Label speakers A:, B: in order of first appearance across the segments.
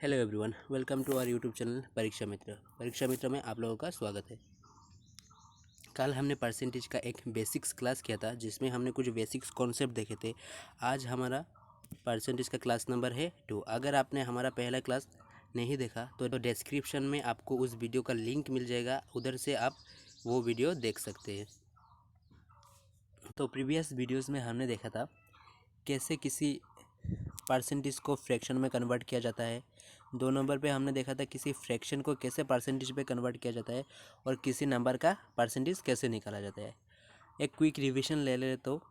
A: Hello everyone, welcome to our YouTube channel Pariksha Mitra. परीक्षा मित्र में आप लोगों का स्वागत है। कल हमने परसेंटेज का एक बेसिक्स क्लास किया था जिसमें हमने कुछ बेसिक्स कॉन्सेप्ट देखे थे। आज हमारा परसेंटेज का क्लास नंबर है 2। अगर आपने हमारा पहला क्लास नहीं देखा तो डिस्क्रिप्शन में आपको उस वीडियो का लिंक मिल जाएगा, उधर से आप वो वीडियो देख सकते हैं। तो प्रीवियस वीडियोज़ में हमने देखा था कैसे किसी परसेंटेज को फ्रैक्शन में कन्वर्ट किया जाता है। 2 नंबर पे हमने देखा था किसी फ्रैक्शन को कैसे परसेंटेज पे कन्वर्ट किया जाता है और किसी नंबर का परसेंटेज कैसे निकाला जाता है। एक क्विक रिवीजन ले ले तो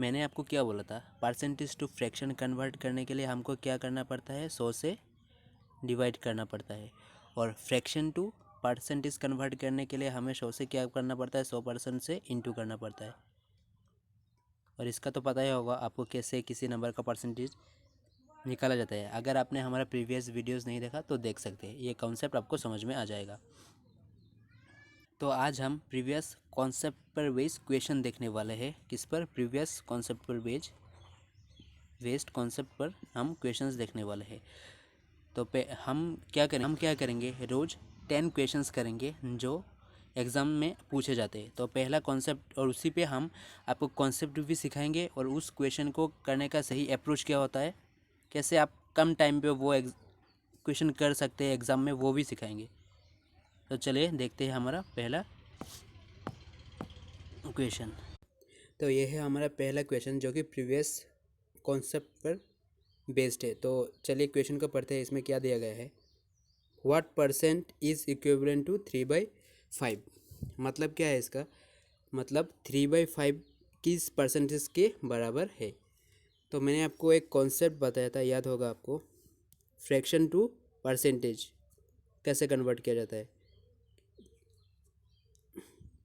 A: मैंने आपको क्या बोला था, परसेंटेज टू फ्रैक्शन कन्वर्ट करने के लिए हमको क्या करना पड़ता है, 100 से डिवाइड करना पड़ता है। और फ्रैक्शन टू परसेंटेज कन्वर्ट करने के लिए हमें 100 से क्या करना पड़ता है, 100% से इंटू करना पड़ता है। और इसका तो पता ही होगा आपको कैसे किसी नंबर का परसेंटेज निकाला जाता है। अगर आपने हमारा प्रीवियस वीडियोस नहीं देखा तो देख सकते हैं, ये कॉन्सेप्ट आपको समझ में आ जाएगा। तो आज हम प्रीवियस कॉन्सेप्ट पर बेस्ड क्वेश्चन देखने वाले हैं। किस पर? प्रीवियस कॉन्सेप्ट पर बेस्ड कॉन्सेप्ट पर हम क्वेश्चंस देखने वाले हैं। तो हम क्या करेंगे, रोज़ 10 क्वेश्चंस करेंगे जो एग्ज़ाम में पूछे जाते हैं। तो पहला कॉन्सेप्ट, और उसी पे हम आपको कॉन्सेप्ट भी सिखाएंगे और उस क्वेश्चन को करने का सही अप्रोच क्या होता है, कैसे आप कम टाइम पे वो क्वेश्चन कर सकते हैं एग्ज़ाम में, वो भी सिखाएंगे। तो चलिए देखते हैं हमारा पहला क्वेश्चन। तो ये है हमारा पहला क्वेश्चन जो कि प्रीवियस कॉन्सेप्ट पर बेस्ड है। तो चलिए क्वेश्चन को पढ़ते हैं। इसमें क्या दिया गया है, what percent is equivalent to 3/5। मतलब क्या है इसका, मतलब 3/5 किस परसेंटेज के बराबर है। तो मैंने आपको एक कॉन्सेप्ट बताया था, याद होगा आपको, फ्रैक्शन टू परसेंटेज कैसे कन्वर्ट किया जाता है।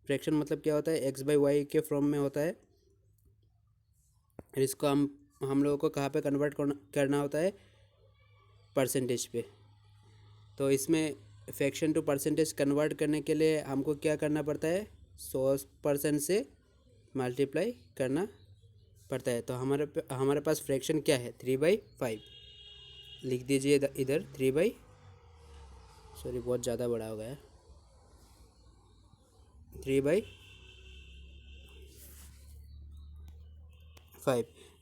A: फ्रैक्शन मतलब क्या होता है, x/y के फॉर्म में होता है। और इसको हम लोगों को कहाँ पे कन्वर्ट करना होता है, परसेंटेज पे। तो इसमें फ्रैक्शन टू परसेंटेज कन्वर्ट करने के लिए हमको क्या करना पड़ता है, 100% से मल्टीप्लाई करना पड़ता है। तो हमारे पास फ्रैक्शन क्या है, 3/5। लिख दीजिए इधर 3/, बहुत ज़्यादा बड़ा हो गया है, 3/5।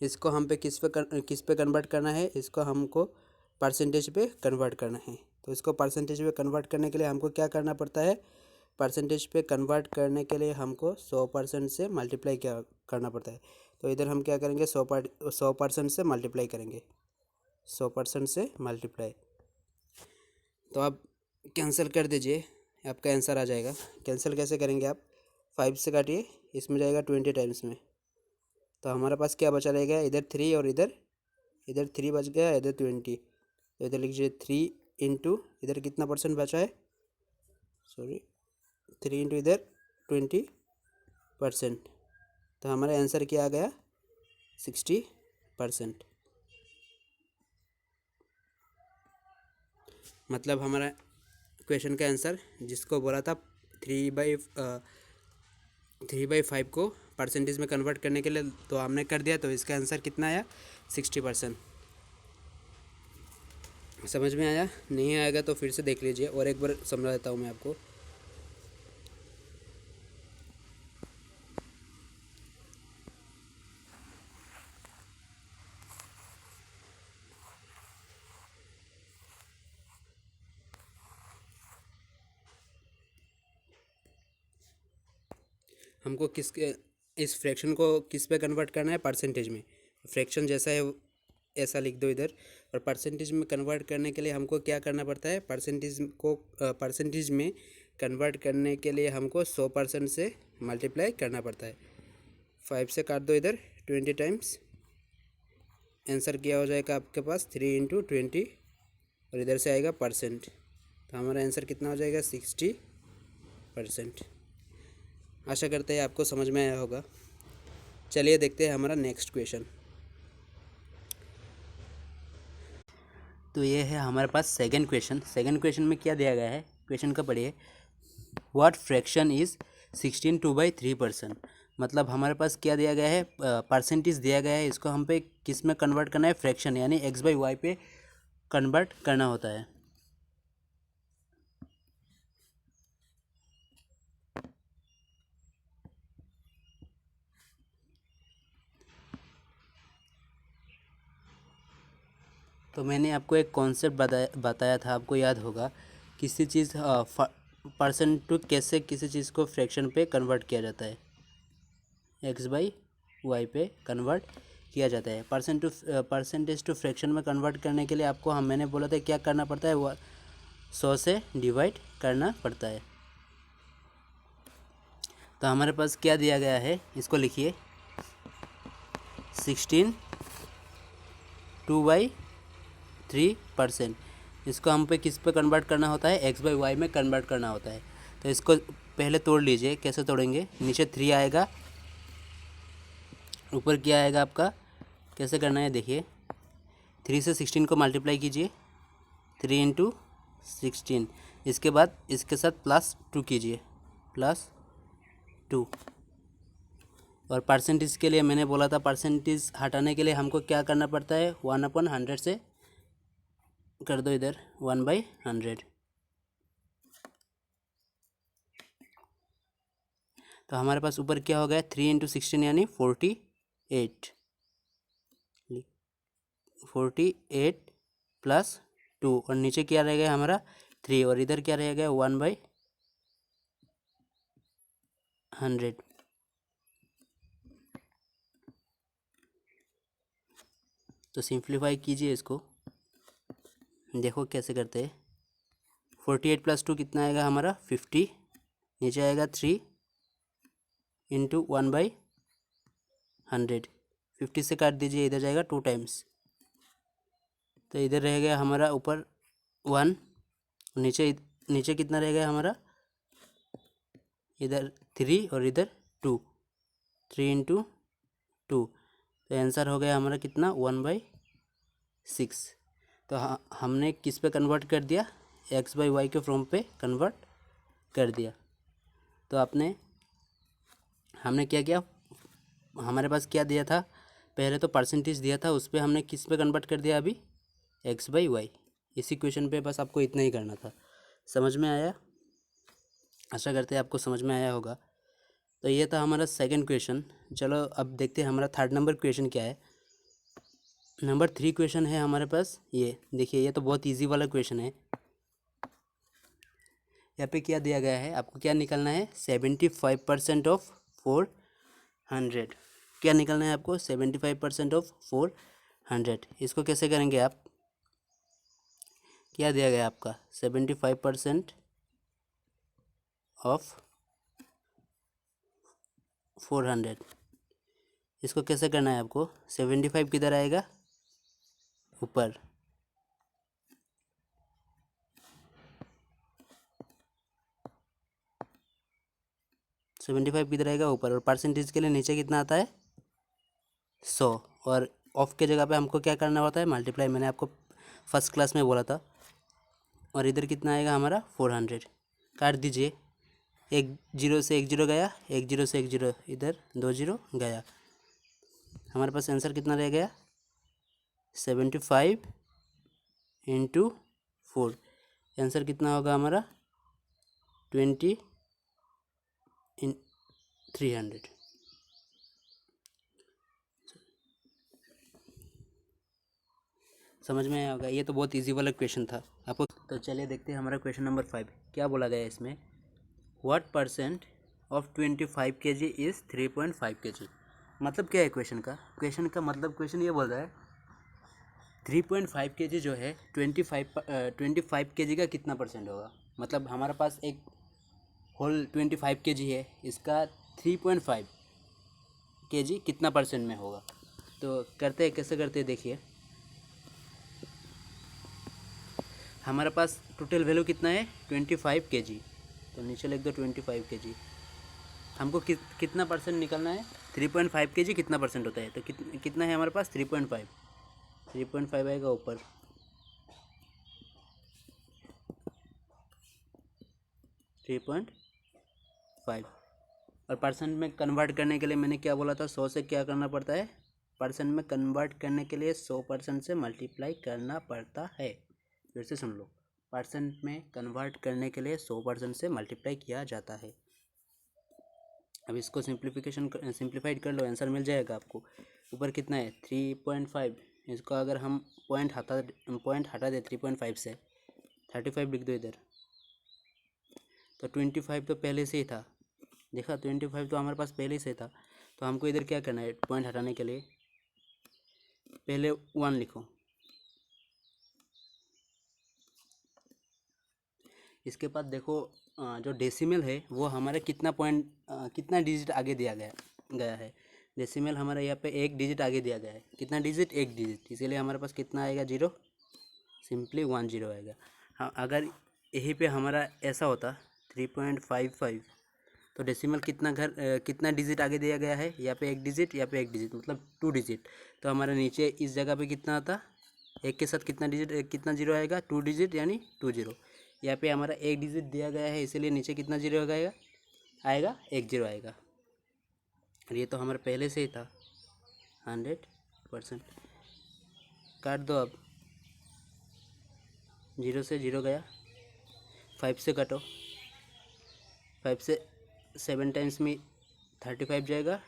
A: इसको हम पे किस पे कन्वर्ट करना है, इसको हमको परसेंटेज पे कन्वर्ट करना है। तो इसको परसेंटेज पे कन्वर्ट करने के लिए हमको क्या करना पड़ता है, परसेंटेज पे कन्वर्ट करने के लिए हमको 100% से मल्टीप्लाई क्या करना पड़ता है। तो इधर हम क्या करेंगे, 100% से मल्टीप्लाई करेंगे, 100% से मल्टीप्लाई। तो आप कैंसिल कर दीजिए, आपका आंसर आ जाएगा। कैंसिल कैसे करेंगे आप, 5 से काटिए, इसमें जाएगा 20 टाइम्स में। तो हमारे पास क्या बचा रहेगा, इधर 3 और इधर 3 बच गया, इधर 20। तो इधर लीजिए 3 इंटू इधर कितना परसेंट बचा है, 3 इंटू इधर 20%। तो हमारा आंसर क्या आ गया, 60%। मतलब हमारा क्वेश्चन का आंसर, जिसको बोला था 3/5 को परसेंटेज में कन्वर्ट करने के लिए, तो हमने कर दिया। तो इसका आंसर कितना आया, 60%। समझ में आया? नहीं आएगा तो फिर से देख लीजिए, और एक बार समझा देता हूँ मैं आपको। हमको इस फ्रैक्शन को किस पे कन्वर्ट करना है, परसेंटेज में। फ्रैक्शन जैसा है ऐसा लिख दो इधर। और परसेंटेज में कन्वर्ट करने के लिए हमको क्या करना पड़ता है, परसेंटेज में कन्वर्ट करने के लिए हमको 100% से मल्टीप्लाई करना पड़ता है। 5 से काट दो इधर 20 टाइम्स, आंसर क्या हो जाएगा आपके पास, 3 इंटू 20, और इधर से आएगा परसेंट। तो हमारा आंसर कितना हो जाएगा, 60%। आशा करते हैं आपको समझ में आया होगा। चलिए देखते हैं हमारा नेक्स्ट क्वेश्चन। तो ये है हमारे पास सेकंड क्वेश्चन। सेकंड क्वेश्चन में क्या दिया गया है, क्वेश्चन का पढ़िए। What fraction is 16 2/3%। मतलब हमारे पास क्या दिया गया है, परसेंटेज दिया गया है। इसको हम पे किस में कन्वर्ट करना है, फ्रैक्शन यानी x/y पे कन्वर्ट करना होता है। तो मैंने आपको एक कॉन्सेप्ट बताया था, आपको याद होगा, किसी चीज़ परसेंट टू कैसे किसी चीज़ को फ्रैक्शन पे कन्वर्ट किया जाता है, एक्स बाई वाई पे कन्वर्ट किया जाता है। परसेंटेज टू फ्रैक्शन में कन्वर्ट करने के लिए आपको मैंने बोला था क्या करना पड़ता है, 100 से डिवाइड करना पड़ता है। तो हमारे पास क्या दिया गया है, इसको लिखिए 16 2/3%। इसको हम पे किस पे कन्वर्ट करना होता है, एक्स बाई वाई में कन्वर्ट करना होता है। तो इसको पहले तोड़ लीजिए। कैसे तोड़ेंगे, नीचे 3 आएगा, ऊपर क्या आएगा आपका, कैसे करना है देखिए, 3 से 16 को मल्टीप्लाई कीजिए, 3 इंटू 16, इसके बाद इसके साथ +2 कीजिए, +2। और परसेंटेज के लिए मैंने बोला था, परसेंटेज हटाने के लिए हमको क्या करना पड़ता है, 1/100 से कर दो इधर 1/100। तो हमारे पास ऊपर क्या हो गया, 3 इंटू 16 यानी 48 +2, और नीचे क्या रह गया हमारा 3, और इधर क्या रह गया 1/100। तो सिंप्लीफाई कीजिए इसको, देखो कैसे करते हैं। 48 + 2 कितना आएगा हमारा 50, नीचे आएगा 3 इंटू 1/100, 50 से काट दीजिए, इधर जाएगा 2 टाइम्स, तो इधर रह गया हमारा ऊपर 1, नीचे नीचे कितना रह गया हमारा, इधर 3 और इधर 2, 3 इंटू 2, तो आंसर हो गया हमारा कितना 1/6। तो हमने किस पे कन्वर्ट कर दिया, एक्स बाई वाई के फॉर्म पे कन्वर्ट कर दिया। तो हमने क्या किया, हमारे पास क्या दिया था, पहले तो परसेंटेज दिया था, उस पर हमने किस पे कन्वर्ट कर दिया अभी, एक्स बाई वाई। इसी क्वेश्चन पे बस आपको इतना ही करना था। समझ में आया, आशा करते हैं आपको समझ में आया होगा। तो ये था हमारा सेकंड क्वेश्चन। चलो अब देखते हैं हमारा थर्ड नंबर क्वेश्चन क्या है। नंबर 3 क्वेश्चन है हमारे पास, ये देखिए, ये तो बहुत इजी वाला क्वेश्चन है। यहाँ पे क्या दिया गया है, आपको क्या निकालना है, 75% ऑफ 400। क्या निकालना है आपको, 75% ऑफ 400। इसको कैसे करेंगे आप, क्या दिया गया आपका 75% ऑफ 400, इसको कैसे करना है आपको, 75 किधर आएगा, ऊपर, सेवेंटी फाइव किधर आएगा, ऊपर, और परसेंटेज के लिए नीचे कितना आता है 100, और ऑफ के जगह पे हमको क्या करना होता है, मल्टीप्लाई, मैंने आपको फर्स्ट क्लास में बोला था। और इधर कितना आएगा हमारा 400, काट दीजिए, 1 0 से 1 0 गया, 1 0 से 1 0, इधर 2 0 गया, हमारे पास आंसर कितना रह गया 75 इंटू 4, आंसर कितना होगा हमारा 20/300। समझ में आया होगा, ये तो बहुत इजी वाला क्वेश्चन था आपको। तो चलिए देखते हैं हमारा क्वेश्चन नंबर 5 क्या बोला गया है इसमें, what % of 25 kg is 3.5 kg। मतलब क्या है क्वेश्चन का मतलब क्वेश्चन ये बोल रहा है 3.5 kg जो है 25 kg का कितना % होगा। मतलब हमारे पास एक होल 25 kg है, इसका 3.5 kg कितना % में होगा। तो करते हैं, कैसे करते हैं देखिए, हमारे पास टोटल वैल्यू कितना है 25 kg, तो नीचे लिख दो 25 kg। हमको कितना % निकलना है, 3.5 kg कितना % होता है, तो कितना है हमारे पास 3.5 आएगा ऊपर, 3.5। और परसेंट में कन्वर्ट करने के लिए मैंने क्या बोला था, 100 से क्या करना पड़ता है, परसेंट में कन्वर्ट करने के लिए 100% से मल्टीप्लाई करना पड़ता है। फिर से सुन लो, परसेंट में कन्वर्ट करने के लिए 100% से मल्टीप्लाई किया जाता है। अब इसको सिंप्लीफाइड कर लो, आंसर मिल जाएगा आपको। ऊपर कितना है 3.5, इसको अगर हम पॉइंट हटा दे 3.5 से 35 लिख दो इधर, तो 25 तो पहले से ही था, देखा 25 तो हमारे पास पहले से था। तो हमको इधर क्या करना है, पॉइंट हटाने के लिए पहले 1 लिखो, इसके बाद देखो जो डेसिमल है वो हमारे कितना डिजिट आगे दिया गया है। डेसिमल हमारे यहाँ पे 1 डिजिट आगे दिया गया है, कितना डिजिट 1 डिजिट, इसीलिए हमारे पास कितना आएगा 0, सिंपली 10 आएगा। हाँ, अगर यहीं पे हमारा ऐसा होता 3.55, तो डेसिमल कितना डिजिट आगे दिया गया है, यहाँ पे 1 डिजिट, यहाँ पे 1 डिजिट, मतलब 2 डिजिट। तो हमारा नीचे इस जगह पे कितना आता, 1 के साथ कितना जीरो आएगा, 2 डिजिट यानी 20। यहाँ पे हमारा 1 डिजिट दिया गया है, इसीलिए नीचे कितना जीरो आएगा 1 0 आएगा। और ये तो हमारे पहले से ही था 100%। काट दो अब, 0 से 0 गया, 5 से काटो, 5 से 7 टाइम्स में 35 जाएगा,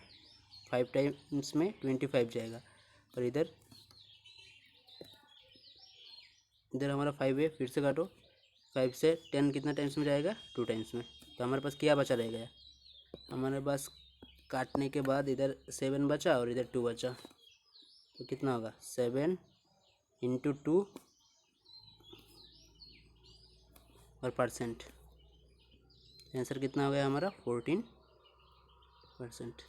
A: 5 टाइम्स में 25 जाएगा, और इधर हमारा 5 है, फिर से काटो, 5 से 10 कितना टाइम्स में जाएगा, 2 टाइम्स में। तो हमारे पास क्या बचा रहेगा, हमारे पास काटने के बाद इधर 7 बचा और इधर 2 बचा, तो कितना होगा 7 × 2 और परसेंट, आंसर कितना हो गया हमारा 14%।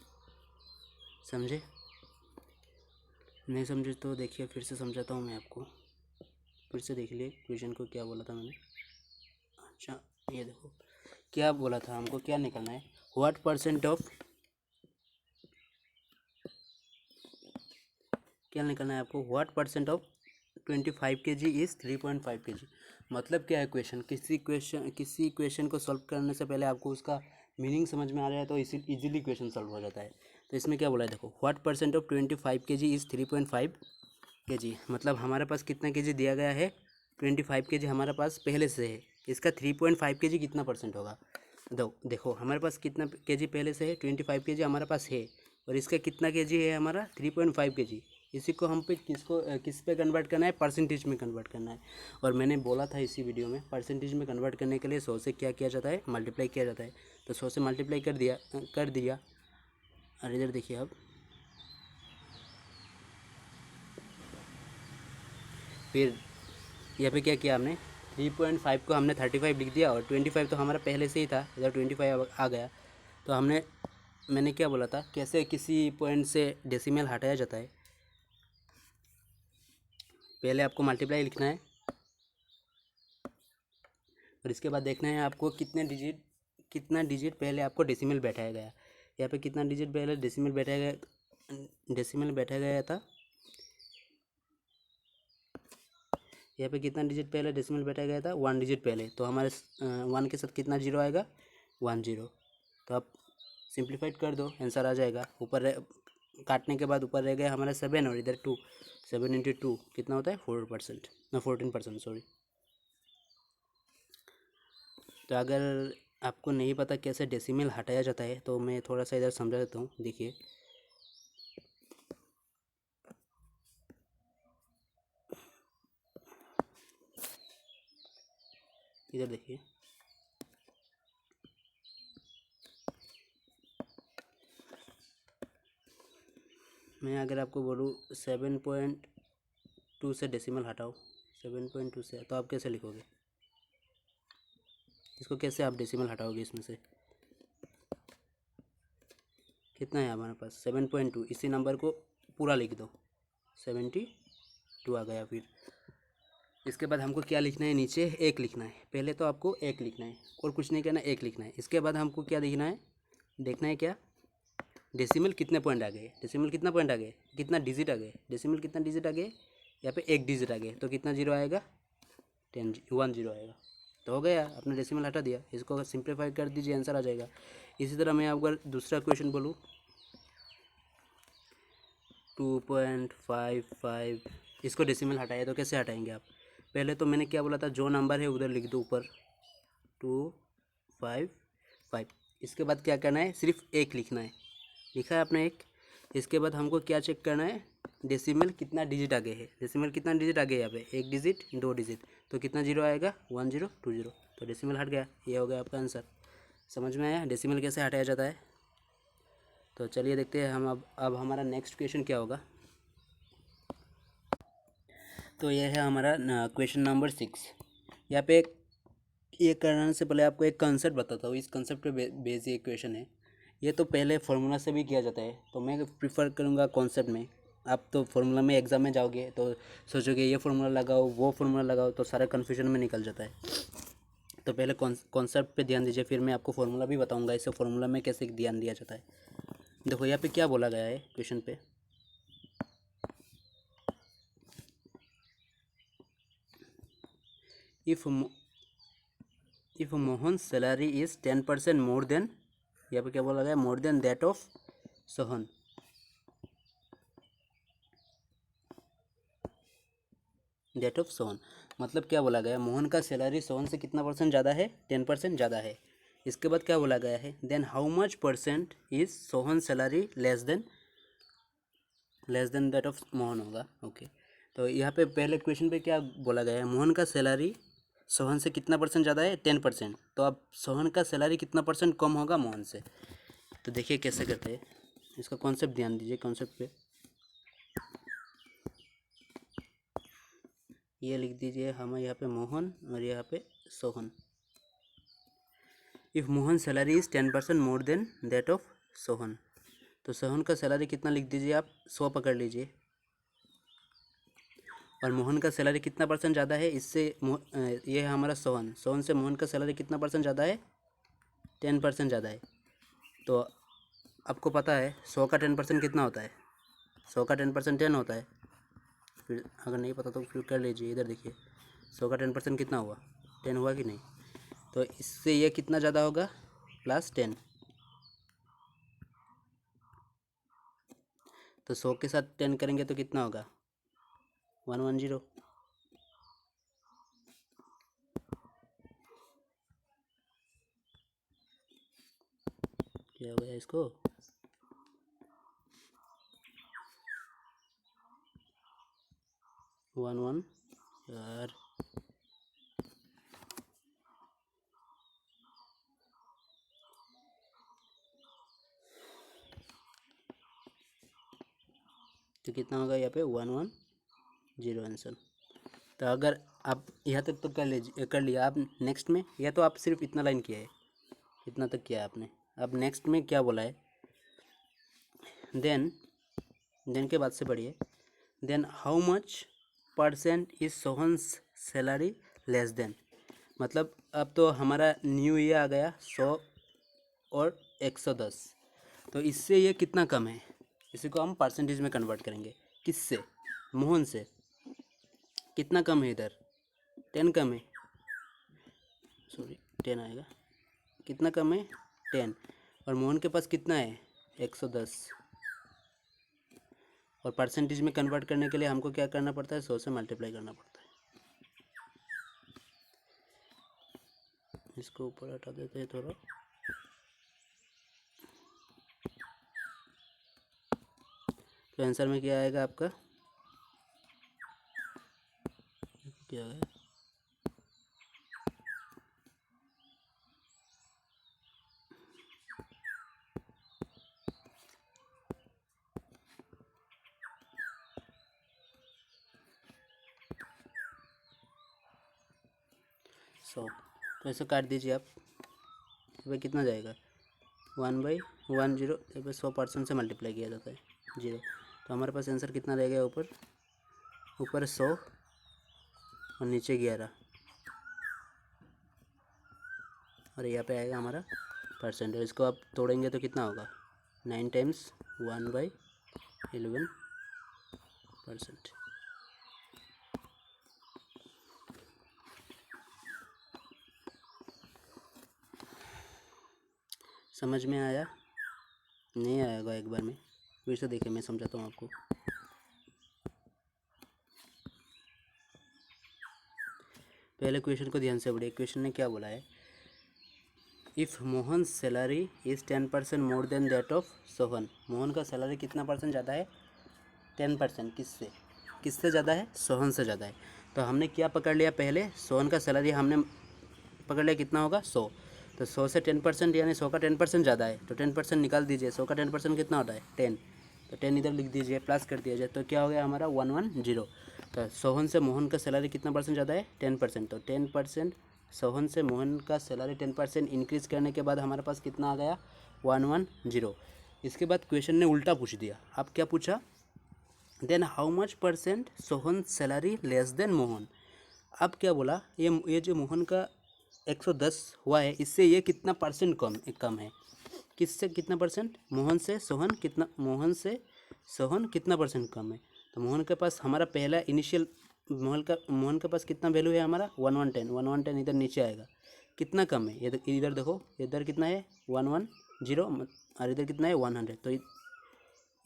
A: समझे? नहीं समझे तो देखिए फिर से समझाता हूँ मैं आपको, फिर से देख लिए क्वेश्चन को क्या बोला था मैंने। अच्छा, ये देखो क्या बोला था, हमको क्या निकलना है, व्हाट परसेंट ऑफ, क्या निकलना है आपको, what percent of 25 kg is 3.5 kg। मतलब क्या है क्वेश्चन, किसी क्वेश्चन को सॉल्व करने से पहले आपको उसका मीनिंग समझ में आ रहा है तो इजीली क्वेश्चन सॉल्व हो जाता है। तो इसमें क्या बोला है देखो, what percent of 25 kg is 3.5 kg, मतलब हमारे पास कितना kg दिया गया है, 25 kg हमारे पास पहले से है, इसका 3.5 kg कितना परसेंट होगा। देखो हमारे पास कितना kg पहले से है, 25 kg हमारे पास है, और इसका कितना kg है हमारा 3.5 kg। इसी को हम पे किस पे कन्वर्ट करना है, परसेंटेज में कन्वर्ट करना है। और मैंने बोला था इसी वीडियो में, परसेंटेज में कन्वर्ट करने के लिए 100 से क्या किया जाता है, मल्टीप्लाई किया जाता है। तो 100 से मल्टीप्लाई कर दिया। और इधर देखिए अब, फिर यहाँ पे क्या किया हमने, 3.5 को हमने 35 लिख दिया, और 25 तो हमारा पहले से ही था, इधर 25 आ गया। तो मैंने क्या बोला था, कैसे किसी पॉइंट से डेसिमल हटाया जाता है। पहले आपको मल्टीप्लाई लिखना है, और इसके बाद देखना है आपको कितना डिजिट पहले आपको डेसिमल बैठाया गया। यहाँ पे कितना डिजिट पहले डेसिमल बैठाया गया था, यहाँ पे कितना डिजिट पहले डेसिमल बैठाया गया था, 1 डिजिट पहले। तो हमारे 1 के साथ कितना जीरो आएगा, 1 0। तो आप सिंप्लीफाइड कर दो, आंसर आ जाएगा। काटने के बाद ऊपर रह गया हमारा 7 और इधर 2, 7 × 2 कितना होता है 14%, सॉरी। तो अगर आपको नहीं पता कैसे डेसिमल हटाया जाता है तो मैं थोड़ा सा इधर समझा देता हूँ, देखिए। इधर देखिए, मैं अगर आपको बोलूँ 7.2 से डेसिमल हटाओ, 7.2 से, तो आप कैसे लिखोगे इसको, कैसे आप डेसिमल हटाओगे इसमें से, कितना है हमारे पास 7.2, इसी नंबर को पूरा लिख दो, 72 आ गया। फिर इसके बाद हमको क्या लिखना है, नीचे 1 लिखना है। पहले तो आपको 1 लिखना है और कुछ नहीं करना, 1 लिखना है। इसके बाद हमको क्या देखना है क्या, डेसिमल कितने पॉइंट आ गए, डेसिमल कितना पॉइंट आ गए, कितना डिजिट आ गए, डेसिमल कितना डिजिट आ गए, यहाँ पे 1 डिजिट आ गए, तो कितना जीरो आएगा 1 0 आएगा। तो हो गया, आपने डेसिमल हटा दिया। इसको सिंप्लीफाई कर दीजिए, आंसर आ जाएगा। इसी तरह मैं अगर दूसरा क्वेश्चन बोलूँ, 2.55, इसको डेसिमल हटाए तो कैसे हटाएंगे आप, पहले तो मैंने क्या बोला था, जो नंबर है उधर लिख दो ऊपर 255। इसके बाद क्या करना है, सिर्फ एक लिखना है। लिखा है आपने एक। इसके बाद हमको क्या चेक करना है, डेसिमल कितना डिजिट आगे है। डेसिमल कितना डिजिट आगे है यहाँ पे, एक डिजिट, दो डिजिट, तो कितना जीरो आएगा, 1020। तो डेसिमल हट गया, ये हो गया आपका आंसर। समझ में आया डेसिमल कैसे हटाया जाता है। तो चलिए देखते हैं हम अब हमारा नेक्स्ट क्वेश्चन क्या होगा। तो यह है हमारा क्वेश्चन नंबर 6। यहाँ पे ये करने से पहले आपको एक कंसेप्ट बताता हूँ। इस कंसेप्ट पे बेस ये क्वेश्चन है। ये तो पहले फार्मूला से भी किया जाता है, तो मैं प्रीफर करूँगा कॉन्सेप्ट में। आप तो फार्मूला में एग्ज़ाम में जाओगे तो सोचोगे ये फार्मूला लगाओ वो फार्मूला लगाओ, तो सारा कन्फ्यूजन में निकल जाता है। तो पहले कॉन्सेप्ट पे ध्यान दीजिए, फिर मैं आपको फार्मूला भी बताऊँगा इसे फार्मूला में कैसे ध्यान दिया जाता है। देखो यहाँ पे क्या बोला गया है क्वेश्चन पे, if Mohan salary is 10% more than, यहाँ पे क्या बोला गया, more than that of Sohan. That of Sohan मतलब क्या बोला गया, मोहन का सैलरी सोहन से कितना परसेंट ज़्यादा है, 10% ज़्यादा है। इसके बाद क्या बोला गया है, then how much percent is Sohan salary less than that of Mohan होगा। ओके, तो यहाँ पे पहले क्वेश्चन पे क्या बोला गया है, मोहन का सैलरी सोहन से कितना परसेंट ज़्यादा है, 10%। तो अब सोहन का सैलरी कितना परसेंट कम होगा मोहन से। तो देखिए कैसे करते हैं, इसका कॉन्सेप्ट ध्यान दीजिए। कॉन्सेप्ट पे ये लिख दीजिए हम यहाँ पे मोहन और यहाँ पे Sohan. If Mohan salary is 10% more than that of Sohan, तो सोहन का सैलरी कितना लिख दीजिए आप, 100 पकड़ लीजिए। और मोहन का सैलरी कितना परसेंट ज़्यादा है इससे, ये है हमारा सोहन से मोहन का सैलरी कितना परसेंट ज़्यादा है, 10% ज़्यादा है। तो आपको पता है 100 का 10% कितना होता है, 100 का 10% 10 होता है। फिर अगर नहीं पता तो फिर कर लीजिए, इधर देखिए 100 का 10% कितना हुआ, 10 हुआ कि नहीं। तो इससे ये कितना ज़्यादा होगा, +10। तो 100 के साथ 10 करेंगे तो कितना होगा, 110। क्या हो गया इसको, 11 यार। तो कितना होगा यहाँ पे, 110 आंसर। तो अगर आप यहाँ तक तो कर लिया, आप नेक्स्ट में, या तो आप सिर्फ इतना लाइन किया है, इतना तक किया है आपने। अब नेक्स्ट में क्या बोला है, देन के बाद से पढ़िए, then how much percent is Sohan's salary less than. मतलब अब तो हमारा न्यू ये आ गया 100 और 110, तो इससे ये कितना कम है, इसी को हम परसेंटेज में कन्वर्ट करेंगे। किससे, मोहन से। कितना कम है इधर, 10 कम है, सॉरी 10 आएगा। कितना कम है, 10। और मोहन के पास कितना है, 110। और परसेंटेज में कन्वर्ट करने के लिए हमको क्या करना पड़ता है, 100 से मल्टीप्लाई करना पड़ता है। इसको ऊपर हटा देते हैं थोड़ा। तो आंसर में क्या आएगा आपका, क्या है, सौ। तो ऐसे काट दीजिए आप, भाई कितना जाएगा, 1/10। 100% से मल्टीप्लाई किया जाता है, 0। तो हमारे पास आंसर कितना रह गया, ऊपर 100 और नीचे 11, और यहाँ पे आएगा हमारा परसेंट। और इसको आप तोड़ेंगे तो कितना होगा, 9 टाइम्स 1/11%। समझ में आया, नहीं आएगा एक बार में, फिर से देखिए मैं समझाता हूँ आपको। पहले क्वेश्चन को ध्यान से पढ़िए। क्वेश्चन ने क्या बोला है, if Mohan salary is 10% more than that of Sohan. Mohan का सैलरी कितना परसेंट ज़्यादा है, 10%। किससे, किससे ज़्यादा है, सोहन से ज़्यादा है। तो हमने क्या पकड़ लिया, पहले सोहन का सैलरी हमने पकड़ लिया कितना होगा, 100। तो 100 से 10% यानी 100 का 10% ज़्यादा है, तो 10% निकाल दीजिए। 100 का 10% कितना होता है, 10। तो 10 इधर लिख दीजिए, प्लस कर दिया जाए, तो क्या हो गया हमारा 110। तो सोहन से मोहन का सैलरी कितना परसेंट ज़्यादा है, 10%। तो 10% सोहन से मोहन का सैलरी 10% इंक्रीज़ करने के बाद हमारे पास कितना आ गया, 110। इसके बाद क्वेश्चन ने उल्टा पूछ दिया। अब क्या पूछा, then how much percent Sohan salary less than Mohan. अब क्या बोला, ये जो मोहन का 110 हुआ है, इससे ये कितना परसेंट कम है। किससे कितना परसेंट, मोहन से सोहन कितना परसेंट कम है। तो मोहन के पास हमारा पहला इनिशियल, मोहन के पास कितना वैल्यू है हमारा, 110 इधर नीचे आएगा। कितना कम है, इधर देखो, इधर कितना है 110 और इधर कितना है 100। तो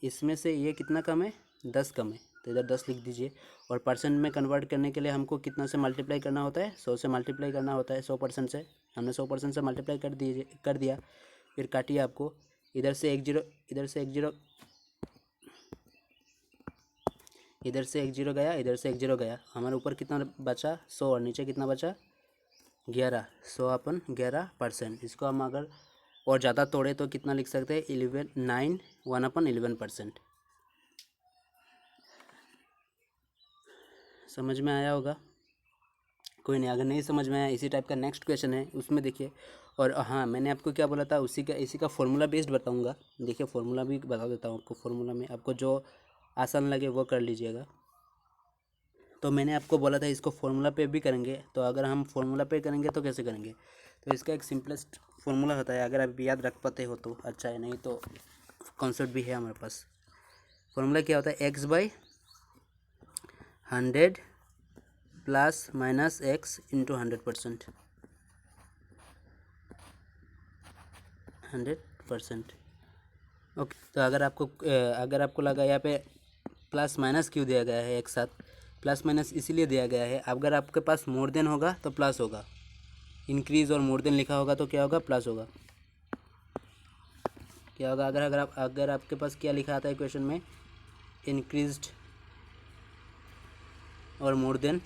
A: इसमें से ये कितना कम है, 10 कम है। तो इधर 10 लिख दीजिए। और परसेंट में कन्वर्ट करने के लिए हमको कितना से मल्टीप्लाई करना होता है, 100 से मल्टीप्लाई करना होता है। 100% से हमने 100% से मल्टीप्लाई कर दिया। फिर काटिए आपको, इधर से एक जीरो, इधर से एक जीरो, इधर से एक जीरो गया, इधर से एक जीरो गया। हमारे ऊपर कितना बचा, 100, और नीचे कितना बचा, 11। 100 अपन 11%। इसको हम अगर और ज़्यादा तोड़े तो कितना लिख सकते हैं, 11 1/11%। समझ में आया होगा, कोई नहीं। अगर नहीं समझ में आया, इसी टाइप का नेक्स्ट क्वेश्चन है, उसमें देखिए। और हाँ, मैंने आपको क्या बोला था, इसी का फॉर्मूला बेस्ड बताऊंगा। देखिए फॉर्मूला भी बता देता हूँ आपको। फॉर्मूला में आपको जो आसान लगे वो कर लीजिएगा। तो मैंने आपको बोला था इसको फॉर्मूला पे भी करेंगे। तो अगर हम फॉर्मूला पे करेंगे तो कैसे करेंगे, तो इसका एक सिंपलेस्ट फॉर्मूला होता है। अगर आप याद रख पाते हो तो अच्छा है, नहीं तो कॉन्सेप्ट भी है हमारे पास। फॉर्मूला क्या होता है, x/100 plus minus x into 100%। 100%। Okay. तो अगर आपको लगा यहाँ पे प्लस माइनस क्यों दिया गया है एक साथ, प्लस माइनस इसीलिए दिया गया है, अगर आपके पास मोर देन होगा तो प्लस होगा, इंक्रीज़ और मोर देन लिखा होगा तो क्या होगा, प्लस होगा। क्या होगा, अगर आपके पास क्या लिखा आता है क्वेश्चन में, इंक्रीज्ड और मोर देन,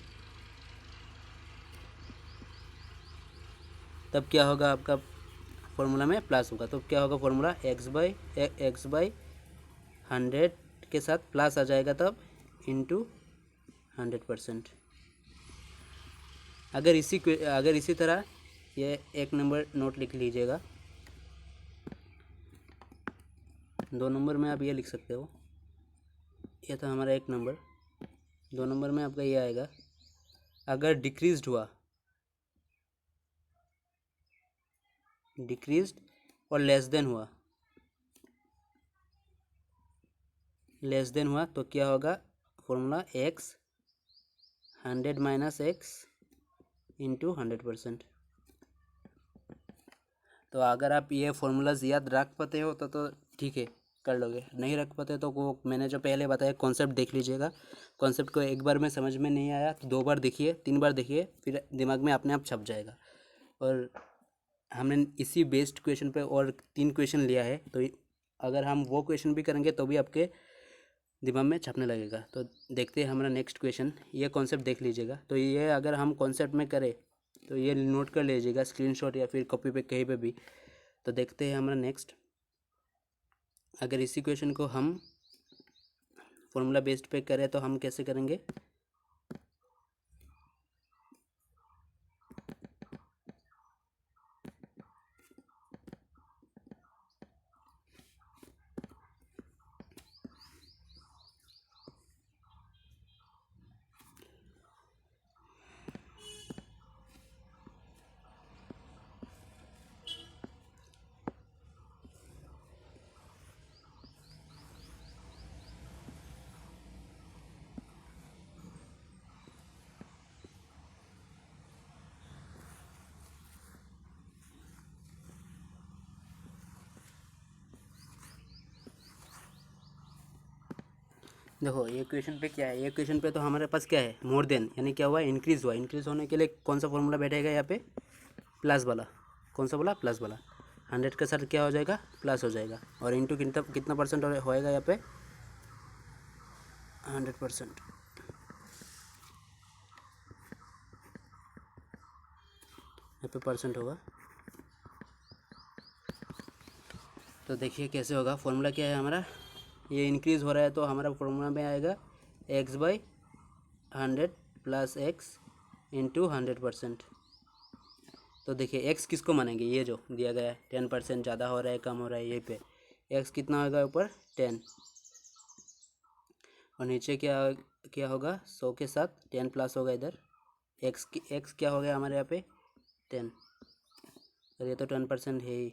A: तब क्या होगा, आपका फॉर्मूला में प्लस होगा। तो क्या होगा फॉर्मूला, x/100 के साथ प्लस आ जाएगा तब, इंटू 100%। अगर इसी तरह ये एक नंबर नोट लिख लीजिएगा। 2 नंबर में आप ये लिख सकते हो, ये था हमारा 1 नंबर। 2 नंबर में आपका ये आएगा, अगर डिक्रीज्ड और लेस देन हुआ तो क्या होगा, फॉर्मूला x 100 - x इंटू 100%। तो अगर आप ये फॉर्मूलाज याद रख पाते हो तो ठीक है, कर लोगे। नहीं रख पाते तो वो मैंने जो पहले बताया कॉन्सेप्ट देख लीजिएगा। कॉन्सेप्ट को एक बार में समझ में नहीं आया तो 2 बार देखिए, 3 बार देखिए, फिर दिमाग में अपने आप छप जाएगा। और हमने इसी बेस्ड क्वेश्चन पे और 3 क्वेश्चन लिया है, तो अगर हम वो क्वेश्चन भी करेंगे तो भी आपके दिमाग में छपने लगेगा। तो देखते हैं हमारा नेक्स्ट क्वेश्चन। ये कॉन्सेप्ट देख लीजिएगा। तो ये अगर हम कॉन्सेप्ट में करें तो ये नोट कर लीजिएगा, स्क्रीनशॉट या फिर कॉपी पे कहीं पे भी। तो देखते हैं हमारा नेक्स्ट। अगर इसी क्वेश्चन को हम फॉर्मूला बेस्ड पे करें तो हम कैसे करेंगे, देखो ये क्वेश्चन पे क्या है, ये क्वेश्चन पे तो हमारे पास क्या है, मोर देन, यानी क्या हुआ, इंक्रीज़ हुआ। इंक्रीज़ होने के लिए कौन सा फॉर्मूला बैठेगा यहाँ पे, प्लस वाला। कौन सा बोला, प्लस वाला। 100 के साथ क्या हो जाएगा, प्लस हो जाएगा, और इंटू कितना कितना परसेंट होएगा यहाँ पे, 100%। यहाँ पे परसेंट होगा। तो देखिए कैसे होगा, फॉर्मूला क्या है हमारा, ये इंक्रीज़ हो रहा है तो हमारा फॉर्मूला में आएगा x/100 प्लस x इंटू 100%। तो देखिए x किसको मानेंगे, ये जो दिया गया है 10% ज़्यादा हो रहा है कम हो रहा है, यहीं पे x कितना होगा ऊपर 10, और नीचे क्या होगा 100 के साथ 10 प्लस होगा इधर, x क्या हो गया हमारे यहाँ पे 10, और ये तो 10% है ही।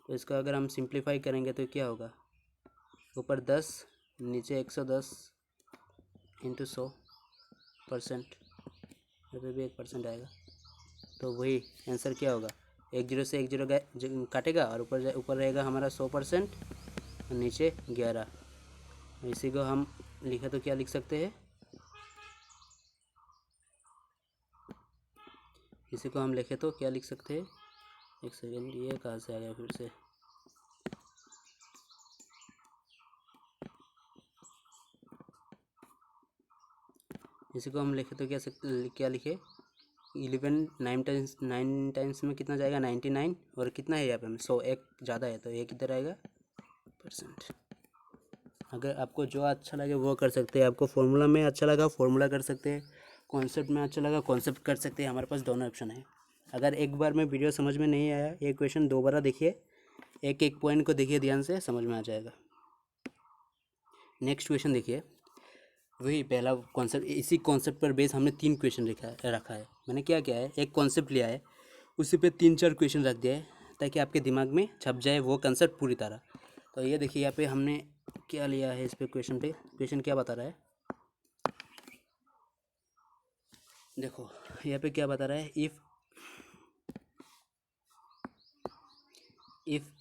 A: तो इसका अगर हम सिंप्लीफाई करेंगे तो क्या होगा, ऊपर 10 नीचे 110 इंटू 100%, यहाँ पे भी 1% आएगा। तो वही आंसर क्या होगा, 10 से 10 काटेगा और ऊपर रहेगा हमारा 100% और नीचे 11। इसी को हम लिखे तो क्या लिख सकते हैं, इसी को हम लिखे तो क्या लिख सकते हैं, एक सेकेंड, ये कहाँ से आ गया फिर से, इसी को हम लिखे तो क्या लिखे, 11 9 टाइम्स में कितना जाएगा 99, और कितना है यहाँ पे 100, एक ज़्यादा है तो ये किधर आएगा %। अगर आपको जो अच्छा लगे वो कर सकते हैं, आपको फॉर्मूला में अच्छा लगा फॉर्मूला कर सकते हैं, कॉन्सेप्ट में अच्छा लगा कॉन्सेप्ट कर सकते हैं, हमारे पास दोनों ऑप्शन है। अगर एक बार में वीडियो समझ में नहीं आया, ये क्वेश्चन दोबारा देखिए, एक एक पॉइंट को देखिए ध्यान से, समझ में आ जाएगा। नेक्स्ट क्वेश्चन देखिए, वही पहला कॉन्सेप्ट, इसी कॉन्सेप्ट पर बेस हमने 3 क्वेश्चन रखा है। मैंने क्या किया है, एक कॉन्सेप्ट लिया है, उसी पे 3-4 क्वेश्चन रख दिया है ताकि आपके दिमाग में छप जाए वो कंसेप्ट पूरी तरह। तो ये देखिए यहाँ पे हमने क्या लिया है, इस पे क्वेश्चन क्या बता रहा है, देखो यहाँ पे क्या बता रहा है, इफ़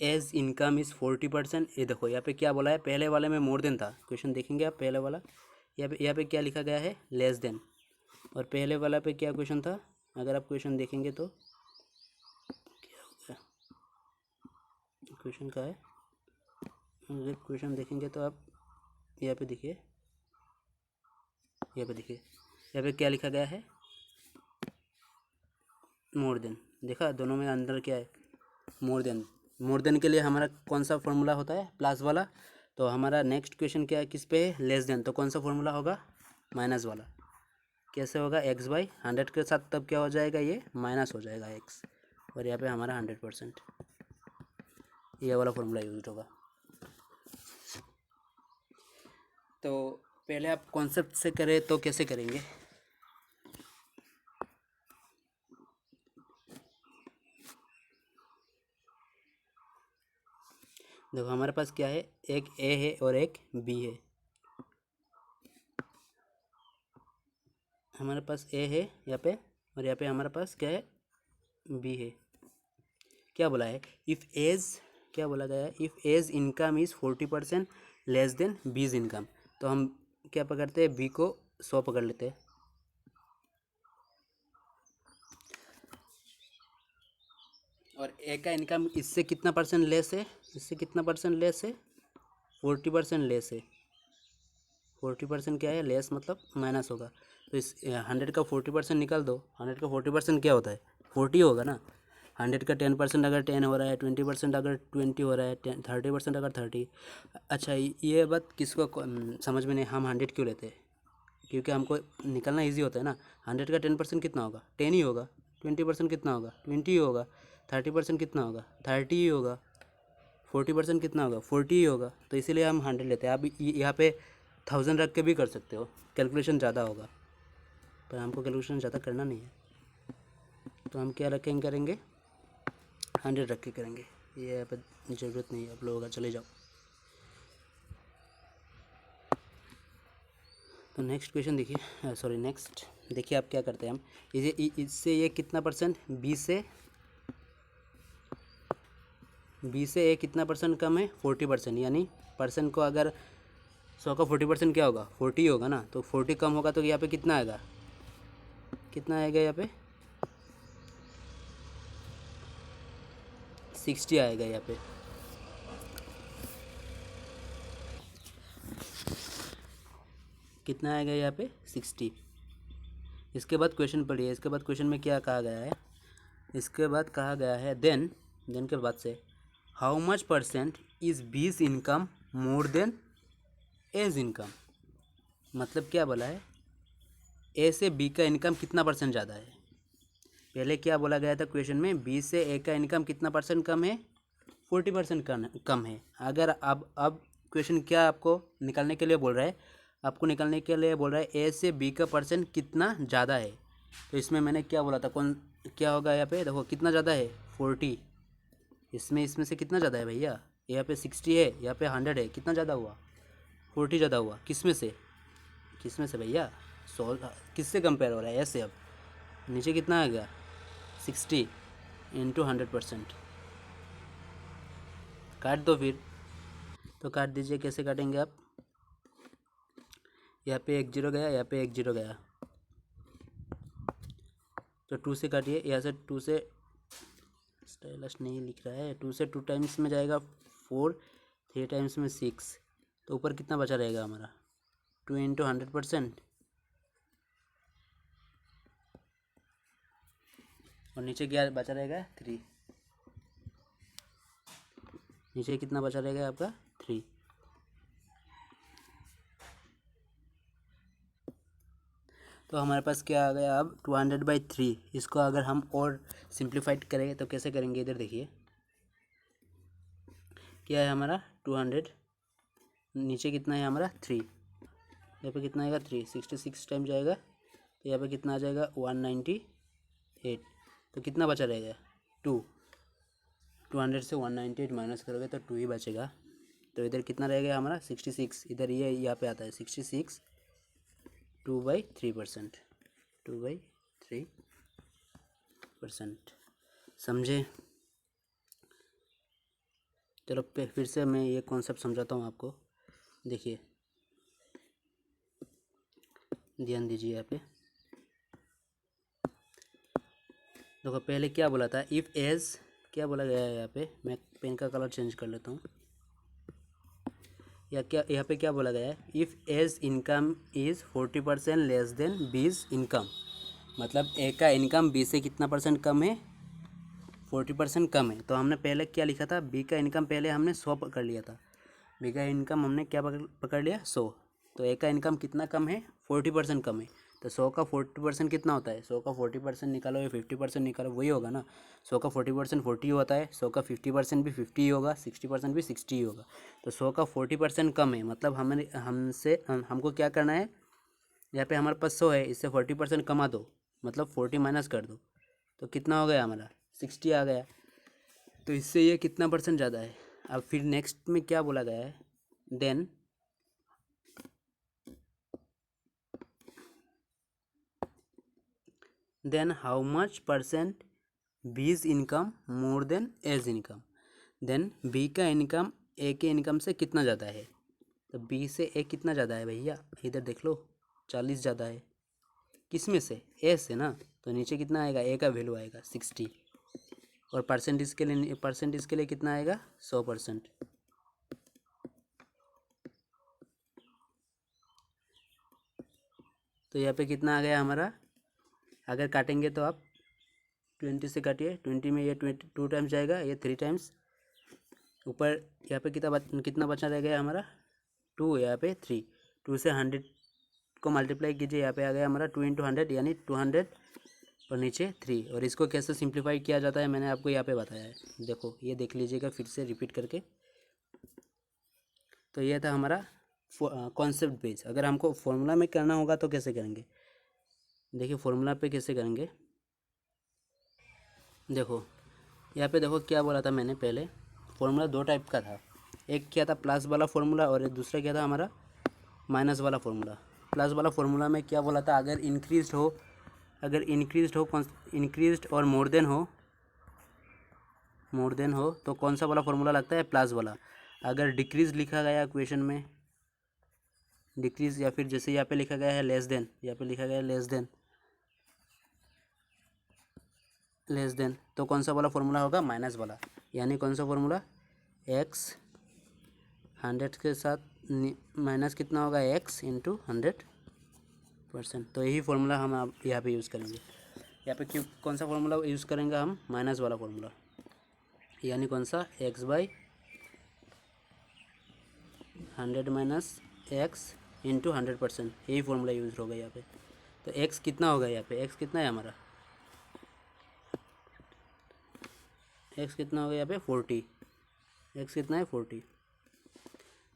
A: एज इनकम इज़ 40%। ये देखो यहाँ पे क्या बोला है, पहले वाले में मोर देन था, क्वेश्चन देखेंगे आप, पहले वाला यहाँ पे क्या लिखा गया है, लेस देन, और पहले वाला पे क्या क्वेश्चन था, अगर आप क्वेश्चन देखेंगे तो क्या होगा, क्वेश्चन का है, अगर क्वेश्चन देखेंगे तो आप यहाँ पे देखिए, यहाँ पे क्या लिखा गया है, मोर देन। देखा दोनों में अंदर क्या है, मोर देन के लिए हमारा कौन सा फॉर्मूला होता है, प्लस वाला। तो हमारा नेक्स्ट क्वेश्चन क्या है, किस पे है, लेस देन, तो कौन सा फॉर्मूला होगा, माइनस वाला। कैसे होगा, x/100 के साथ तब क्या हो जाएगा, ये माइनस हो जाएगा x, और यहाँ पे हमारा 100%, ये वाला फॉर्मूला यूज होगा। तो पहले आप कॉन्सेप्ट से करें तो कैसे करेंगे, देखो हमारे पास क्या है, एक ए है और एक बी है, हमारे पास ए है यहाँ पे, और यहाँ पे हमारे पास क्या है, बी है। क्या बोला है, इफ़ एज, क्या बोला गया है, if A's income is 40% less than B's income. तो हम क्या पकड़ते हैं, बी को 100 पकड़ लेते हैं, और ए का इनकम इससे कितना परसेंट लेस है, इससे कितना परसेंट लेस है, 40% लेस है। 40% क्या है, लेस मतलब माइनस होगा, तो इस 100 का 40% निकाल दो, 100 का 40% क्या होता है, 40 होगा ना। 100 का 10% अगर 10 हो रहा है, 20% अगर 20 हो रहा है, 30% अगर 30। अच्छा ये बात किसको समझ में नहीं, हम 100 क्यों लेते हैं, क्योंकि हमको निकलना ईजी होता है ना। 100 का 10% कितना होगा, 10 ही होगा, 20% कितना होगा, 20 ही होगा, 30% कितना होगा, 30 ही होगा, 40% कितना होगा, 40 ही होगा। तो इसीलिए हम 100 लेते हैं। आप यहाँ पे 1000 रख के भी कर सकते हो, कैलकुलेशन ज़्यादा होगा, पर हमको कैलकुलेशन ज़्यादा करना नहीं है, तो हम क्या करेंगे 100 रख के करेंगे, ये यहाँ पर ज़रूरत नहीं है आप लोगों का, चले जाओ। तो नेक्स्ट क्वेश्चन देखिए, सॉरी नेक्स्ट देखिए, आप क्या करते हैं, हम इससे ये कितना परसेंट, 20 से ये कितना परसेंट कम है, 40%, यानी परसेंट को अगर 100 का 40% क्या होगा? 40 होगा ना। तो 40 कम होगा तो यहाँ पे कितना आएगा? कितना आएगा यहाँ पे? 60 आएगा यहाँ पे। कितना आएगा यहाँ पे? 60। इसके बाद क्वेश्चन पढ़िए। इसके बाद क्वेश्चन में क्या कहा गया है? इसके बाद कहा गया है देन के बाद से how much percent is B's income more than A's income. मतलब क्या बोला है? ए से बी का इनकम कितना परसेंट ज़्यादा है? पहले क्या बोला गया था क्वेश्चन में? बी से ए का इनकम कितना परसेंट कम है? 40% कम है। अगर अब क्वेश्चन क्या आपको निकालने के लिए बोल रहा है? आपको निकालने के लिए बोल रहा है ए से बी का परसेंट कितना ज़्यादा है। तो इसमें मैंने क्या बोला था? क्या होगा यहाँ पे? देखो कितना ज़्यादा है? 40। इसमें से कितना ज़्यादा है भैया? यहाँ पे 60 है, यहाँ पे 100 है। कितना ज़्यादा हुआ? 40 ज़्यादा हुआ। किस में से भैया? 100 किससे कंपेयर हो रहा है? ऐसे अब नीचे कितना आ गया? 60 इंटू 100%। काट दो फिर। तो काट दीजिए। कैसे काटेंगे आप? यहाँ पे 1 0 गया, यहाँ पे 1 0 गया, तो 2 से काटिए। यहाँ से 2 से स्टाइलस नहीं लिख रहा है। 2 से 2 टाइम्स में जाएगा 4, 3 टाइम्स में 6। तो ऊपर कितना बचा रहेगा हमारा? 2 इंटू 100%, और नीचे क्या बचा रहेगा? 3। नीचे कितना बचा रहेगा आपका? 3। तो हमारे पास क्या आ गया अब? 200/3। इसको अगर हम और सिंप्लीफाइड करेंगे तो कैसे करेंगे? इधर देखिए क्या है हमारा? 200, नीचे कितना है हमारा? 3। यहाँ पे कितना आएगा? 3। 66 टाइम जाएगा तो यहाँ पे कितना आ जाएगा? 198। तो कितना बचा रहेगा? 2। 200 से 198 माइनस करोगे तो 2 ही बचेगा। तो इधर कितना रहेगा हमारा? 66। इधर ये यहाँ पे आता है 66। 2/3%। 2/3%। समझे? चलो फिर से मैं ये कॉन्सेप्ट समझाता हूँ आपको। देखिए, ध्यान दीजिए यहाँ पे। देखो पहले क्या बोला था? इफ़ एज, क्या बोला गया है यहाँ पे? मैं पेन का कलर चेंज कर लेता हूँ। या क्या यहाँ पे क्या बोला गया है? If A's income is 40% less than B's income. मतलब ए का इनकम बी से कितना परसेंट कम है? 40% कम है। तो हमने पहले क्या लिखा था? बी का इनकम पहले हमने 100 पकड़ लिया था। बी का इनकम हमने क्या पकड़ लिया? 100। तो ए का इनकम कितना कम है? 40% कम है। तो 100 का 40% कितना होता है? 100 का 40% निकालो या 50% निकालो, वही होगा ना। 100 का 40% 40 होता है। 100 का 50% भी 50 ही होगा। 60% भी 60 ही होगा। तो 100 का 40% कम है। मतलब हमको क्या करना है? यहाँ पे हमारे पास 100 है, इससे 40% कमा दो, मतलब 40 माइनस कर दो। तो कितना हो गया हमारा? 60 आ गया। तो इससे ये कितना परसेंट ज़्यादा है? अब फिर नेक्स्ट में क्या बोला गया है? Then how much percent B's income more than A's income. Then B का इनकम ए के इनकम से कितना ज़्यादा है? तो बी से ए कितना ज़्यादा है भैया? इधर देख लो, 40 ज़्यादा है। किस में से? ए से ना। तो नीचे कितना आएगा? ए का वैल्यू आएगा 60। और परसेंटेज के लिए कितना आएगा? 100%। तो यहाँ पे कितना आ गया हमारा? अगर काटेंगे तो आप 20 से काटिए। 20 में ये 2 टाइम्स जाएगा, ये 3 टाइम्स। ऊपर यहाँ पे कितना बचा रह गया हमारा? 2, यहाँ पे 3। 2 से 100 को मल्टीप्लाई कीजिए, यहाँ पे आ गया हमारा 2 इंटू 100 यानी 200, और नीचे 3। और इसको कैसे सिंप्लीफाई किया जाता है मैंने आपको यहाँ पे बताया है। देखो ये देख लीजिएगा फिर से रिपीट करके। तो ये था हमारा कॉन्सेप्ट बेस। अगर हमको फॉर्मूला में करना होगा तो कैसे करेंगे? देखिए फॉर्मूला पे कैसे करेंगे। देखो यहाँ पे देखो क्या बोला था मैंने पहले। फॉर्मूला 2 टाइप का था। एक क्या था? प्लस वाला फॉर्मूला, और दूसरा क्या था हमारा? माइनस वाला फॉर्मूला। प्लस वाला फॉर्मूला में क्या बोला था? अगर इंक्रीज और मोर देन हो तो कौन सा वाला फॉर्मूला लगता है? प्लस वाला। अगर डिक्रीज लिखा गया क्वेश्चन में डिक्रीज, या फिर जैसे यहाँ पे लिखा गया है लेस देन, यहाँ पे लिखा गया है लेस देन, तो कौन सा वाला फॉर्मूला होगा? माइनस वाला। यानी कौन सा फॉर्मूला? एक्स 100 के साथ माइनस कितना होगा? X into 100%। तो यही फार्मूला हम आप यहाँ पे यूज़ करेंगे। यहाँ पे क्यों कौन सा फार्मूला यूज़ करेंगे हम? माइनस वाला फार्मूला। यानी कौन सा? X by 100 minus x into 100%, यही फार्मूला यूज़ होगा यहाँ पे। तो एक्स कितना होगा यहाँ पे? एक्स कितना है हमारा? एक्स कितना होगा यहाँ पे? 40। एक्स कितना है? 40।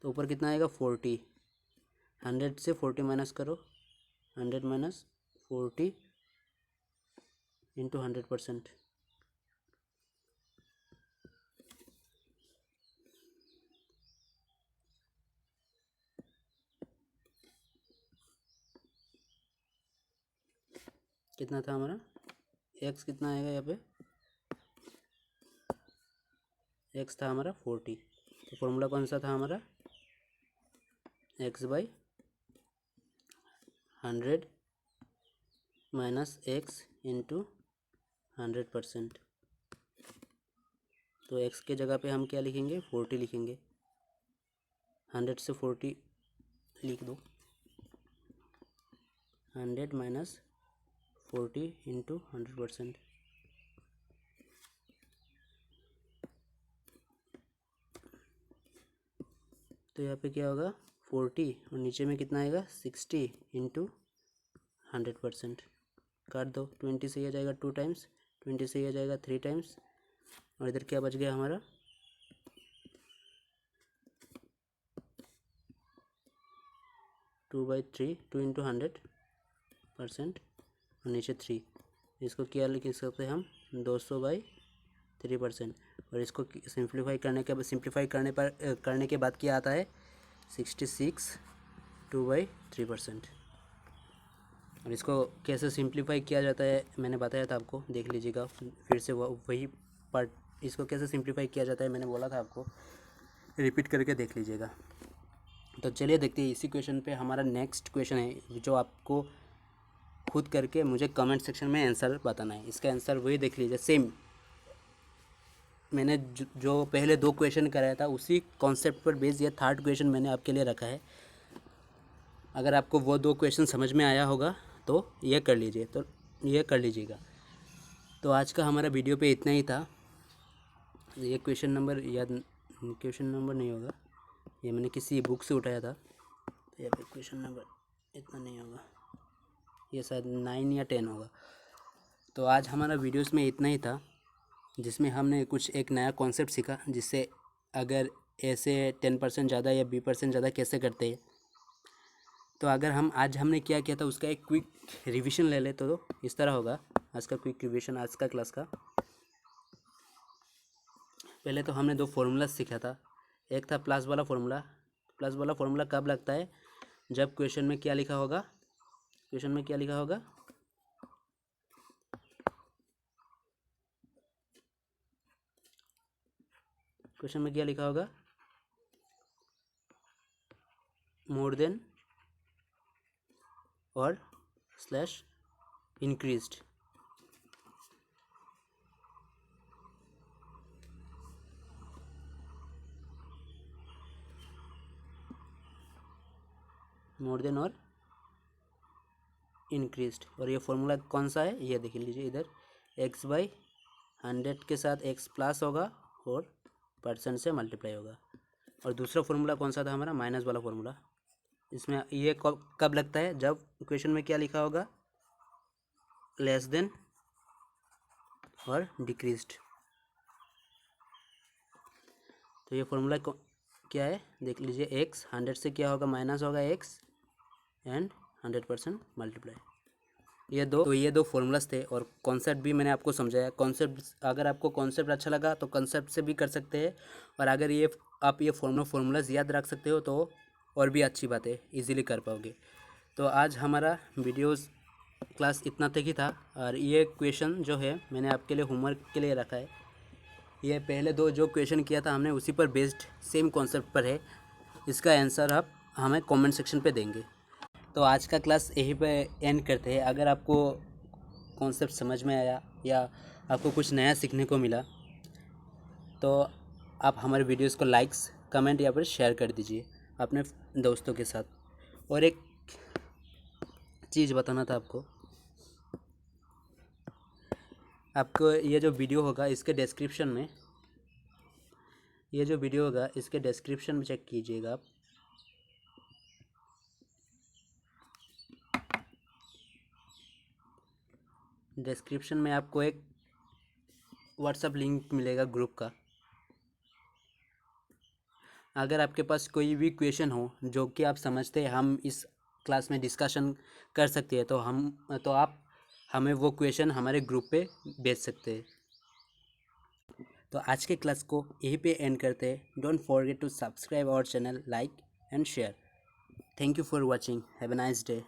A: तो ऊपर कितना आएगा? 40। 100 से 40 माइनस करो, 100 माइनस 40 इंटू 100%। कितना था हमारा? एक्स कितना आएगा यहाँ पे? एक्स था हमारा 40। तो फॉर्मूला कौन सा था हमारा? X by 100 minus x into 100%। तो एक्स के जगह पे हम क्या लिखेंगे? 40 लिखेंगे। 100 से 40 लिख दो। 100 माइनस 40 इंटू 100%। तो यहाँ पे क्या होगा? 40 और नीचे में कितना आएगा? 60 इंटू 100%। काट दो। 20 से ये जाएगा 2 टाइम्स, 20 से ये जाएगा 3 टाइम्स, और इधर क्या बच गया हमारा? 2/3, 2 इंटू 100% और नीचे 3। इसको क्या लिख सकते हैं हम? 200/3%। और इसको सिंप्लीफाई करने के बाद क्या आता है? 66 2/3%। और इसको कैसे सिंप्लीफाई किया जाता है मैंने बताया था आपको, देख लीजिएगा फिर से वही पार्ट। इसको कैसे सिंप्लीफाई किया जाता है मैंने बोला था आपको, रिपीट करके देख लीजिएगा। तो चलिए देखते हैं इसी क्वेश्चन पे हमारा नेक्स्ट क्वेश्चन है, जो आपको खुद करके मुझे कमेंट सेक्शन में आंसर बताना है। इसका आंसर वही देख लीजिए, सेम मैंने जो पहले 2 क्वेश्चन कराया था उसी कॉन्सेप्ट पर बेस्ड ये 3rd क्वेश्चन मैंने आपके लिए रखा है। अगर आपको वो 2 क्वेश्चन समझ में आया होगा तो ये कर लीजिएगा। तो आज का हमारा वीडियो पे इतना ही था। ये क्वेश्चन नंबर नहीं होगा, ये मैंने किसी बुक से उठाया था, तो यहाँ पे क्वेश्चन नंबर इतना नहीं होगा, ये शायद 9 या 10 होगा। तो आज हमारा वीडियोस में इतना ही था, जिसमें हमने कुछ एक नया कॉन्सेप्ट सीखा, जिससे अगर ऐसे 10% ज़्यादा या 20% ज़्यादा कैसे करते हैं। तो अगर हमने क्या किया था उसका एक क्विक रिवीजन ले ले तो इस तरह होगा। आज का क्विक रिवीजन, आज का क्लास का, पहले तो हमने 2 फॉर्मूला सीखा था। एक था प्लस वाला फॉर्मूला। प्लस वाला फॉर्मूला कब लगता है? जब क्वेश्चन में क्या लिखा होगा? क्वेश्चन में क्या लिखा होगा? क्वेश्चन में क्या लिखा होगा? मोर देन और स्लैश इंक्रीज्ड। मोर देन और इंक्रीज्ड। और ये फॉर्मूला कौन सा है ये देख लीजिए इधर, x/100 के साथ x प्लस होगा और % से मल्टीप्लाई होगा। और दूसरा फॉर्मूला कौन सा था हमारा? माइनस वाला फॉर्मूला। इसमें ये कब लगता है? जब क्वेश्चन में क्या लिखा होगा? लेस देन और डिक्रीज्ड। तो ये फॉर्मूला क्या है देख लीजिए, x 100 से क्या होगा? माइनस होगा x एंड 100% मल्टीप्लाई। ये दो फॉर्मूलाज थे और कॉन्सेप्ट भी मैंने आपको समझाया। कॉन्सेप्ट, अगर आपको कॉन्सेप्ट अच्छा लगा तो कॉन्सेप्ट से भी कर सकते हैं, और अगर आप ये फॉर्मूलाज याद रख सकते हो तो और भी अच्छी बात है, ईजिली कर पाओगे। तो आज हमारा वीडियोस क्लास इतना तक ही था। और ये क्वेश्चन जो है मैंने आपके लिए होमवर्क के लिए रखा है। ये पहले 2 जो क्वेश्चन किया था हमने उसी पर बेस्ड सेम कॉन्सेप्ट पर है। इसका आंसर आप हमें कमेंट सेक्शन पे देंगे। तो आज का क्लास यहीं पे एंड करते हैं। अगर आपको कॉन्सेप्ट समझ में आया या आपको कुछ नया सीखने को मिला तो आप हमारे वीडियोस को लाइक्स, कमेंट या फिर शेयर कर दीजिए अपने दोस्तों के साथ। और एक चीज़ बताना था आपको ये जो वीडियो होगा इसके डिस्क्रिप्शन में, इसके डिस्क्रिप्शन में चेक कीजिएगा आप। डिस्क्रिप्शन में आपको एक व्हाट्सएप लिंक मिलेगा ग्रुप का। अगर आपके पास कोई भी क्वेश्चन हो जो कि आप समझते हैं हम इस क्लास में डिस्कशन कर सकते हैं तो आप हमें वो क्वेश्चन हमारे ग्रुप पे भेज सकते हैं। तो आज के क्लास को यहीं पे एंड करते हैं। Don't forget to subscribe our channel, like and share. Thank you for watching. Have a nice day.